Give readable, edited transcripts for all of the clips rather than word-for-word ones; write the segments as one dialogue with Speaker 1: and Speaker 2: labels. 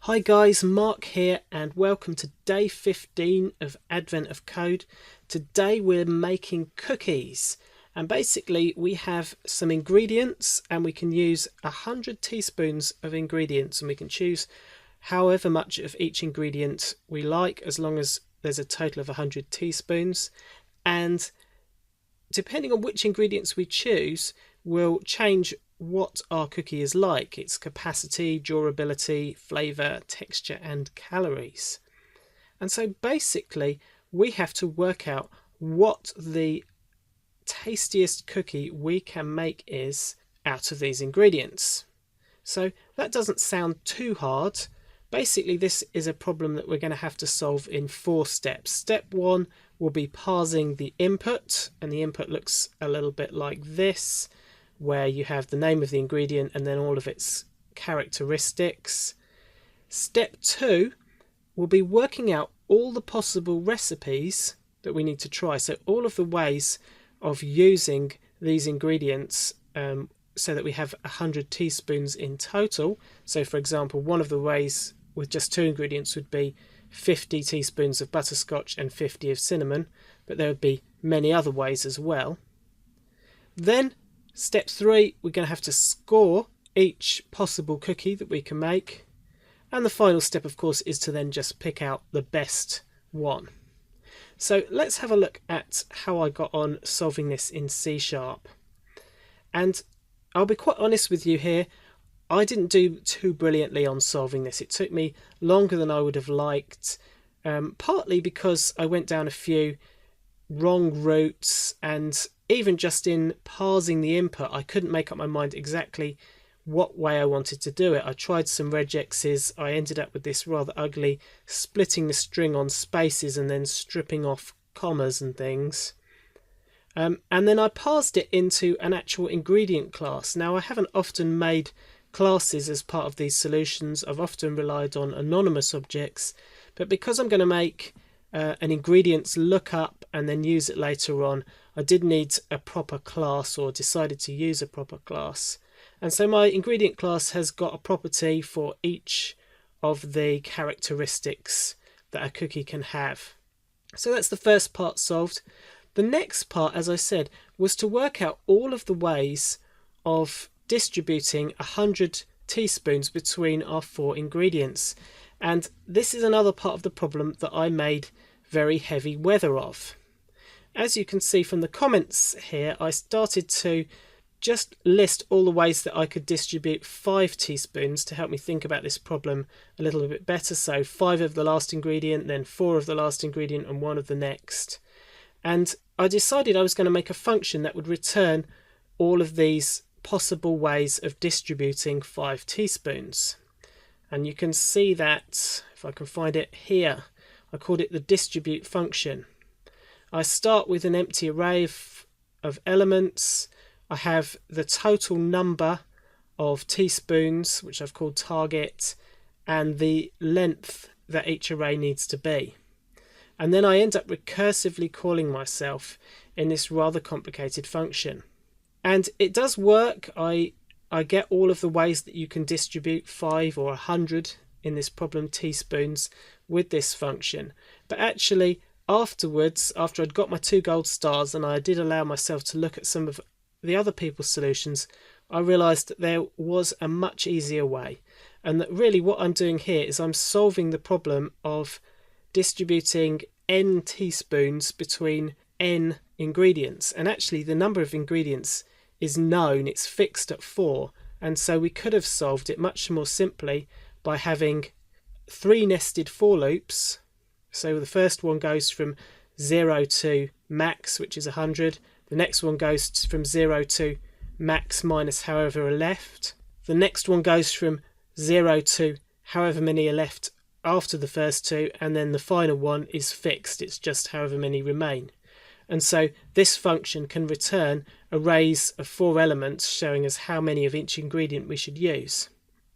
Speaker 1: Hi guys, Mark here and welcome to day 15 of Advent of Code. Today we're making cookies and basically we have some ingredients and we can use 100 teaspoons of ingredients and we can choose however much of each ingredient we like as long as there's a total of 100 teaspoons, and depending on which ingredients we choose will change what our cookie is like, its capacity, durability, flavour, texture and calories. And so basically we have to work out what the tastiest cookie we can make is out of these ingredients. So that doesn't sound too hard. Basically this is a problem that we're going to have to solve in 4 steps. Step 1 will be parsing the input, and the input looks a little bit like this, where you have the name of the ingredient and then all of its characteristics. Step 2 will be working out all the possible recipes that we need to try, so all of the ways of using these ingredients so that we have 100 teaspoons in total. So for example, one of the ways with just 2 ingredients would be 50 teaspoons of butterscotch and 50 of cinnamon, but there would be many other ways as well. Then step 3, we're going to have to score each possible cookie that we can make. And the final step, of course, is to then just pick out the best one. So let's have a look at how I got on solving this in C#. And I'll be quite honest with you here, I didn't do too brilliantly on solving this. It took me longer than I would have liked, partly because I went down a few wrong routes, and even just in parsing the input I couldn't make up my mind exactly what way I wanted to do it. I tried some regexes. I ended up with this rather ugly splitting the string on spaces and then stripping off commas and things, and then I parsed it into an actual ingredient class. Now I haven't often made classes as part of these solutions. I've often relied on anonymous objects, but because I'm going to make an ingredients lookup and then use it later on, I did need a proper class, or decided to use a proper class. And so my ingredient class has got a property for each of the characteristics that a cookie can have. So that's the first part solved. The next part, as I said, was to work out all of the ways of distributing 100 teaspoons between our 4 ingredients. And this is another part of the problem that I made very heavy weather of. As you can see from the comments here, I started to just list all the ways that I could distribute 5 teaspoons to help me think about this problem a little bit better. So 5 of the last ingredient, then 4 of the last ingredient and 1 of the next. And I decided I was going to make a function that would return all of these possible ways of distributing 5 teaspoons. And you can see that, if I can find it here, I called it the distribute function. I start with an empty array of elements. I have the total number of teaspoons, which I've called target, and the length that each array needs to be. And then I end up recursively calling myself in this rather complicated function. And it does work. I get all of the ways that you can distribute 5 or 100 in this problem teaspoons with this function. But actually afterwards, after I'd got my 2 gold stars and I did allow myself to look at some of the other people's solutions, I realised that there was a much easier way, and that really what I'm doing here is I'm solving the problem of distributing n teaspoons between n ingredients. And actually the number of ingredients is known, it's fixed at 4, and so we could have solved it much more simply by having 3 nested for loops. So the first one goes from 0 to max, which is 100. The next one goes from 0 to max minus however are left. The next one goes from 0 to however many are left after the first 2, and then the final one is fixed, it's just however many remain. And so this function can return arrays of 4 elements showing us how many of each ingredient we should use.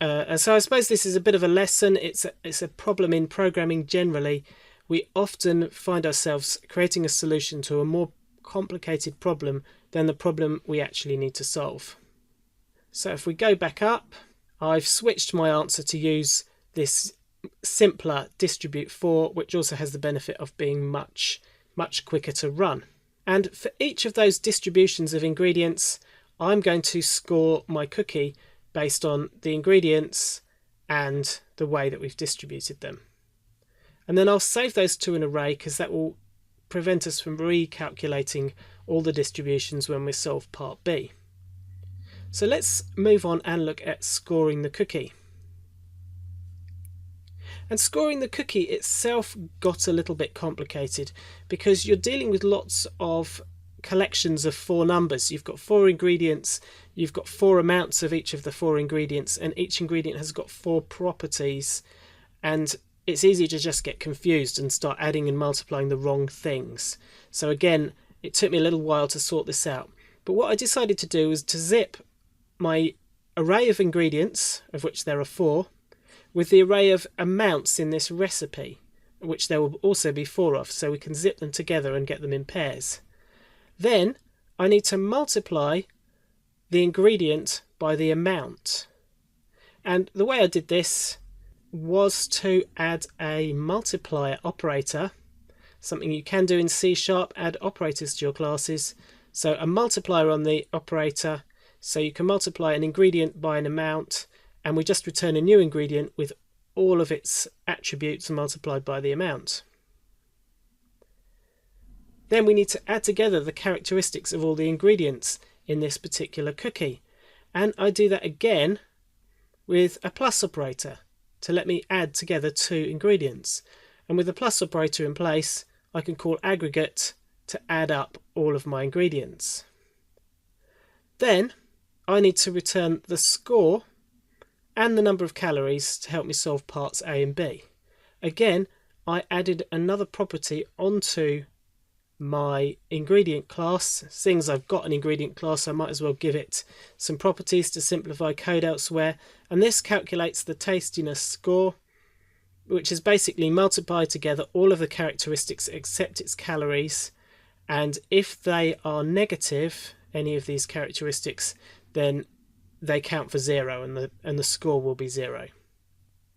Speaker 1: And so I suppose this is a bit of a lesson. It's a problem in programming generally. We often find ourselves creating a solution to a more complicated problem than the problem we actually need to solve. So if we go back up, I've switched my answer to use this simpler distribute for, which also has the benefit of being much quicker to run. And for each of those distributions of ingredients, I'm going to score my cookie based on the ingredients and the way that we've distributed them. And then I'll save those to an array, because that will prevent us from recalculating all the distributions when we solve part B. So let's move on and look at scoring the cookie. And scoring the cookie itself got a little bit complicated, because you're dealing with lots of collections of 4 numbers. You've got 4 ingredients, you've got 4 amounts of each of the 4 ingredients, and each ingredient has got 4 properties, and it's easy to just get confused and start adding and multiplying the wrong things. So again, it took me a little while to sort this out. But what I decided to do was to zip my array of ingredients, of which there are 4, with the array of amounts in this recipe, which there will also be 4 of, so we can zip them together and get them in pairs. Then I need to multiply the ingredient by the amount. And the way I did this was to add a multiplier operator, something you can do in C#, add operators to your classes. So a multiplier on the operator, so you can multiply an ingredient by an amount, and we just return a new ingredient with all of its attributes multiplied by the amount. Then we need to add together the characteristics of all the ingredients in this particular cookie, and I do that again with a plus operator to let me add together 2 ingredients. And with the plus operator in place, I can call aggregate to add up all of my ingredients. Then I need to return the score and the number of calories to help me solve parts A and B. Again, I added another property onto my ingredient class. Seeing as I've got an ingredient class, I might as well give it some properties to simplify code elsewhere. And this calculates the tastiness score, which is basically multiply together all of the characteristics except its calories. And if they are negative, any of these characteristics, then they count for 0 and the score will be 0.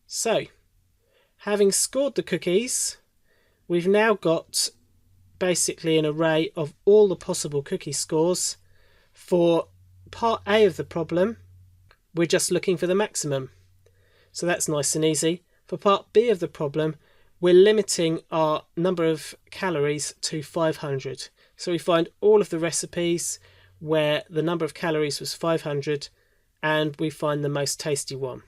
Speaker 1: So, having scored the cookies, we've now got basically an array of all the possible cookie scores. For part A of the problem, we're just looking for the maximum. So that's nice and easy. For part B of the problem, we're limiting our number of calories to 500. So we find all of the recipes where the number of calories was 500, and we find the most tasty one.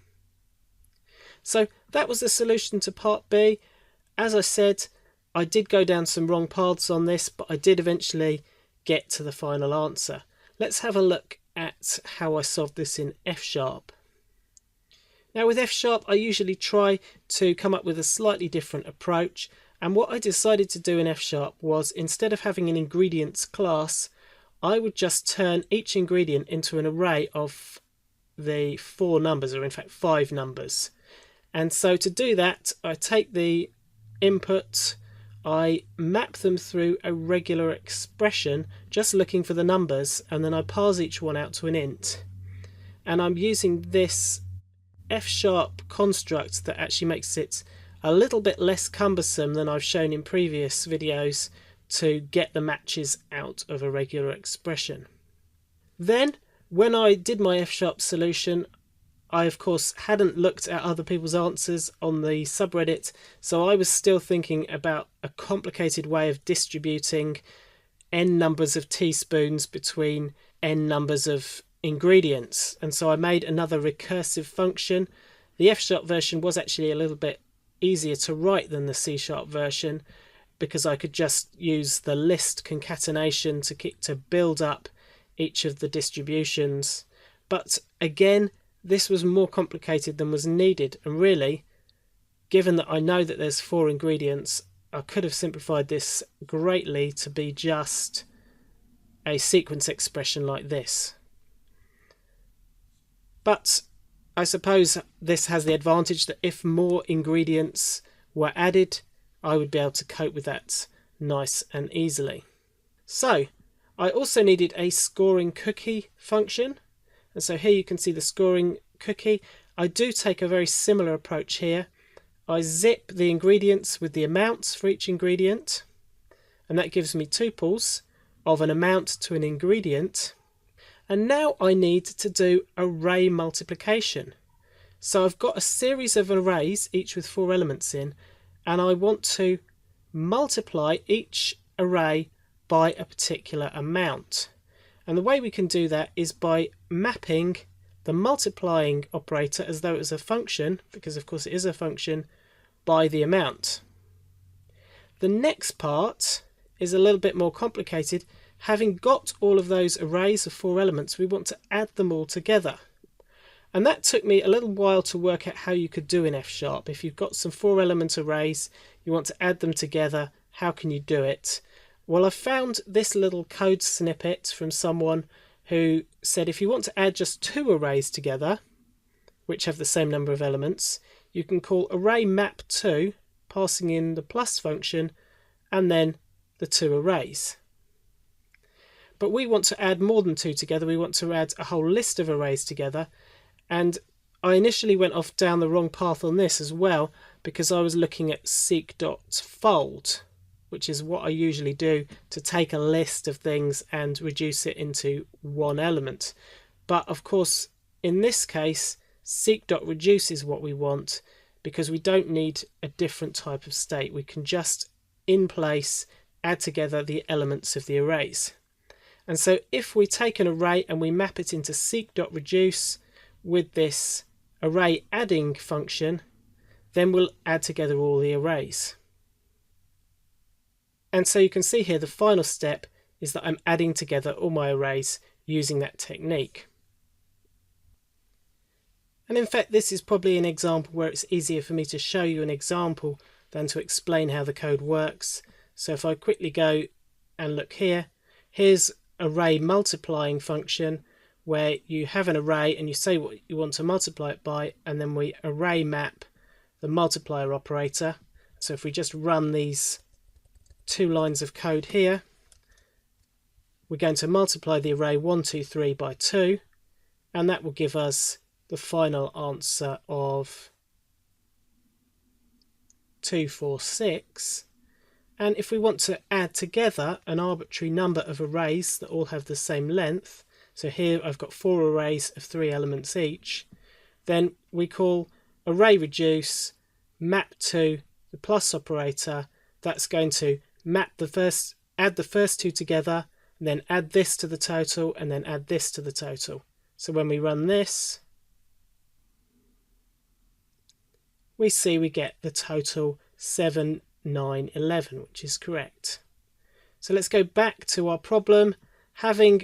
Speaker 1: So that was the solution to part B. As I said, I did go down some wrong paths on this, but I did eventually get to the final answer. Let's have a look at how I solved this in F#. Now with F#, I usually try to come up with a slightly different approach, and what I decided to do in F# was, instead of having an ingredients class, I would just turn each ingredient into an array of the 4 numbers, or in fact 5 numbers. And so to do that, I take the input, I map them through a regular expression, just looking for the numbers, and then I parse each one out to an int. And I'm using this F# construct that actually makes it a little bit less cumbersome than I've shown in previous videos to get the matches out of a regular expression. Then, when I did my F# solution, I of course hadn't looked at other people's answers on the subreddit, so I was still thinking about a complicated way of distributing n numbers of teaspoons between n numbers of ingredients, and so I made another recursive function. The F# version was actually a little bit easier to write than the C# version, because I could just use the list concatenation to build up each of the distributions. But again, this was more complicated than was needed, and really, given that I know that there's 4 ingredients, I could have simplified this greatly to be just a sequence expression like this. But I suppose this has the advantage that if more ingredients were added, I would be able to cope with that nice and easily. So I also needed a scoring cookie function, and so here you can see the scoring cookie. I do take a very similar approach here. I zip the ingredients with the amounts for each ingredient, and that gives me tuples of an amount to an ingredient. And now I need to do array multiplication. So I've got a series of arrays, each with 4 elements in, and I want to multiply each array by a particular amount. And the way we can do that is by mapping the multiplying operator as though it was a function, because of course it is a function, by the amount. The next part is a little bit more complicated. Having got all of those arrays of 4 elements, we want to add them all together. And that took me a little while to work out how you could do in F#. If you've got some 4 element arrays, you want to add them together, how can you do it? Well, I found this little code snippet from someone who said if you want to add just 2 arrays together, which have the same number of elements, you can call array map2, passing in the plus function, and then the 2 arrays. But we want to add more than 2 together. We want to add a whole list of arrays together. And I initially went off down the wrong path on this as well, because I was looking at seek.fold, which is what I usually do to take a list of things and reduce it into one element. But of course, in this case, seek.reduce is what we want, because we don't need a different type of state. We can just, in place, add together the elements of the arrays. And so if we take an array and we map it into seek.reduce with this array adding function, then we'll add together all the arrays. And so you can see here the final step is that I'm adding together all my arrays using that technique. And in fact, this is probably an example where it's easier for me to show you an example than to explain how the code works. So if I quickly go and look here, here's array multiplying function, where you have an array and you say what you want to multiply it by, and then we array map the multiplier operator. So if we just run these 2 lines of code here, we're going to multiply the array 1, 2, 3 by 2, and that will give us the final answer of 2, 4, 6. And if we want to add together an arbitrary number of arrays that all have the same length, so here I've got 4 arrays of 3 elements each, then we call array reduce map to the plus operator. That's going to map add the first 2 together, and then add this to the total, and then add this to the total. So when we run this, we see we get the total 7, 9, 11, which is correct. So let's go back to our problem. Having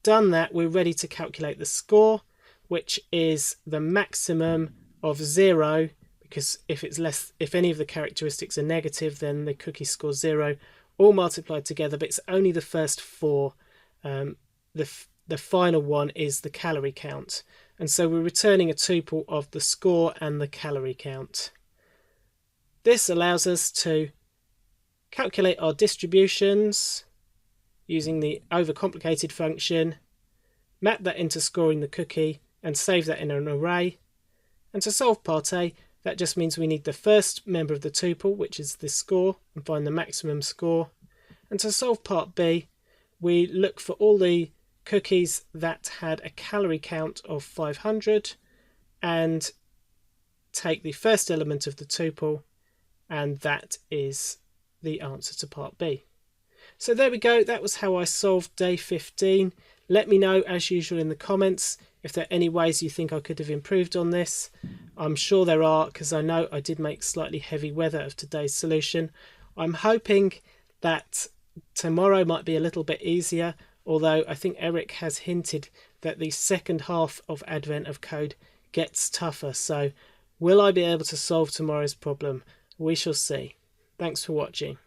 Speaker 1: done that, we're ready to calculate the score, which is the maximum of 0, because if any of the characteristics are negative, then the cookie scores 0, all multiplied together, but it's only the first 4. The final one is the calorie count, and so we're returning a tuple of the score and the calorie count. This allows us to calculate our distributions using the overcomplicated function, map that into scoring the cookie, and save that in an array. And to solve part A, that just means we need the first member of the tuple, which is the score, and find the maximum score. And to solve part B, we look for all the cookies that had a calorie count of 500 and take the first element of the tuple, and that is the answer to part B. So there we go, that was how I solved day 15. Let me know as usual in the comments if there are any ways you think I could have improved on this. I'm sure there are, because I know I did make slightly heavy weather of today's solution. I'm hoping that tomorrow might be a little bit easier, although I think Eric has hinted that the second half of Advent of Code gets tougher. So will I be able to solve tomorrow's problem? We shall see. Thanks for watching.